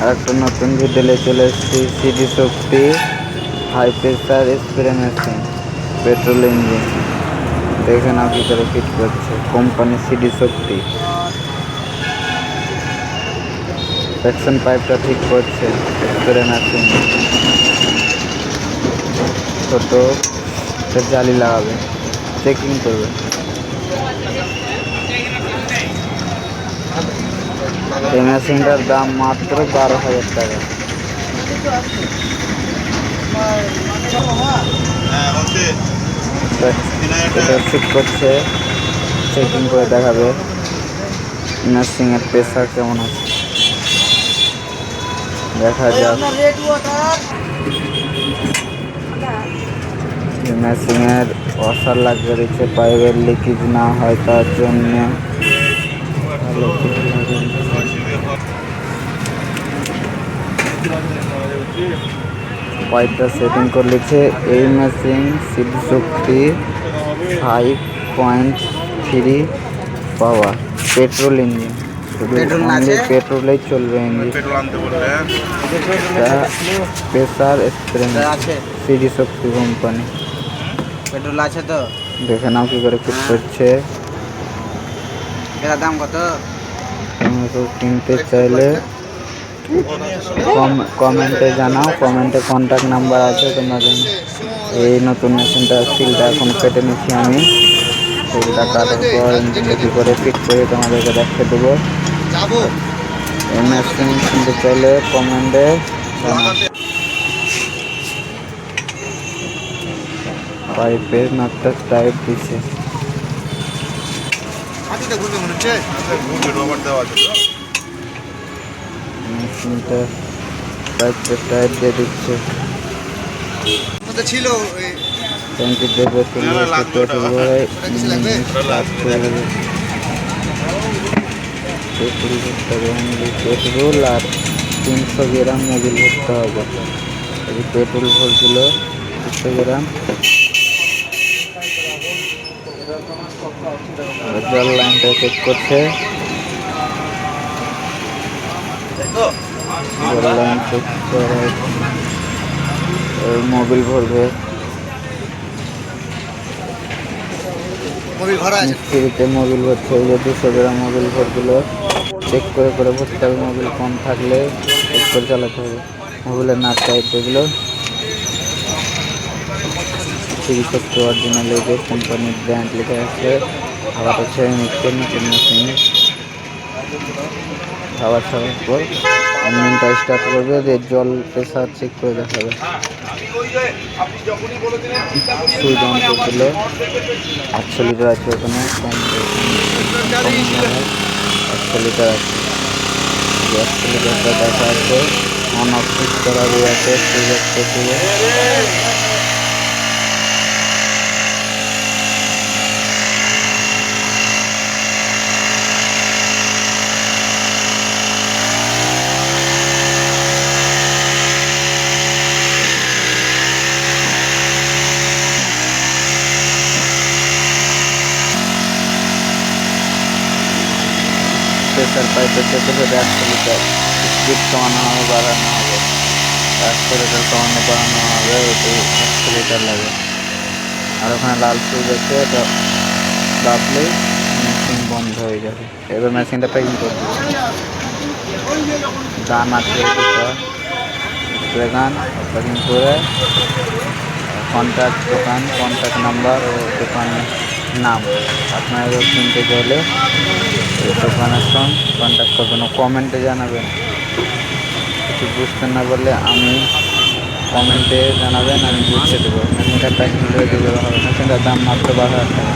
আর একটা নতুন ভিডিওলে চলে এসেছি। CD Shakti high pressure spray machine, petrol engine. দেখে নাও কি করে ফিট করছে কোম্পানি সিডি শক্তি। সেকশন পাইপটা ঠিক করছে স্প্রে মেশিন। ছোট জালি লাগাবে, চেকিং করবে। এই মেশিনটার দাম মাত্র 12,000 টাকা। এটা ঠিক করছে, চেকিং করে দেখাবে মেশিনের প্রেসার কেমন আছে। দেখা যাক মেশিনের ওয়াশার লাগিয়ে দিচ্ছে, পাইপের লিকেজ না হয় তার জন্য। পাইপটা সেটিং করে নিচ্ছে। এই মেশিন সিডি শক্তি 5.3 পাওয়ার পেট্রোল ইঞ্জিন, শুধু পেট্রোলেই চলবে ইঞ্জিন। প্রেসার স্প্রে সিডি শক্তি কোম্পানি। পেট্রোল আছে তো, দেখে নাও কি করে ফিট করছে। এর দাম কত? কিনতে চাইলে কমেন্টে জানাও, কমেন্টে কন্ট্যাক্ট নাম্বার আছে তোমরা জানো। এই নতুন মেশিনটা সিলটা এখন কেটে নিচ্ছি আমি। সিলটা কাটার পর ইঞ্জিনটা কী করে ফিট করে তোমাদেরকে দেখে দেবো। এই মেশিন কিনতে চাইলে কমেন্টে জানাও। পাইপের নাটটা টাইট দিচ্ছে। মেশিনটা পাইপটা টাইট দিয়ে দিচ্ছে। ট্যাঙ্কি দেবে তুলবে, পেট্রোল আর 300 গ্রাম মোবিল ভরতে হবে। পেট্রোল ভরছিল 300 গ্রাম। জল লাইনটা চেক করছে, জল লাইন চেক করে মোবিল ভরবে। মিস্ত্রিতে মোবিল ভরছে, ওই যে 200 গ্রাম মোবিল ভরগুলো চেক করে করে ভরতে হবে। মোবিল কম থাকলে চেক করে চালাতে হবে। মোবিলের নাট টাইট যেগুলো সিডি শক্তি অরিজিনাল, এই যে কোম্পানির ব্র্যান্ড লেখা আছে। হাওয়াটা ছেড়ে নিচ্ছে নতুন মেশিনে। হাওয়া ছাড়ার পর ইঞ্জিনটা স্টার্ট করবে, দিয়ে জল প্রেসার চেক করে দেখাবে। সুইচ অন করে দিলে 800 লিটার আছে ওখানে, কম 100 লিটার আছে। 100 লিটারটা দেখা আছে। অন অফ সুইচ করা আছে, সুইচ অফ করে দিলে প্রেসার পাইপের চেপে 100 লিটার। স্পিড কমানো হবে, বাড়ানো হবে। 100 লিটার কমানো বাড়ানো হবে, ওটি 100 লিটার লাগে। আর ওখানে লাল সুইচ আছে, এটা দাবলেই মেশিন বন্ধ হয়ে যাবে। এবার মেশিনটা প্যাকিং করবে। গান আছে দুটো, স্প্রে গান। প্যাকিং করে কন্ট্যাক্ট দোকান, কন্ট্যাক্ট নাম্বার ও দোকানের নাম আপনারা কিনতে চাইলে দোকানের সঙ্গে কন্ট্যাক্ট করবেন ও কমেন্টে জানাবেন। কিছু বুঝতে না পারলে আমি কমেন্টে জানাবেন, আমি বুঝতে দেবো। মেশিনটা প্যাকিং করে দিয়ে দেওয়া হবে। মেশিনটার দাম মাত্র 12,000 টাকা।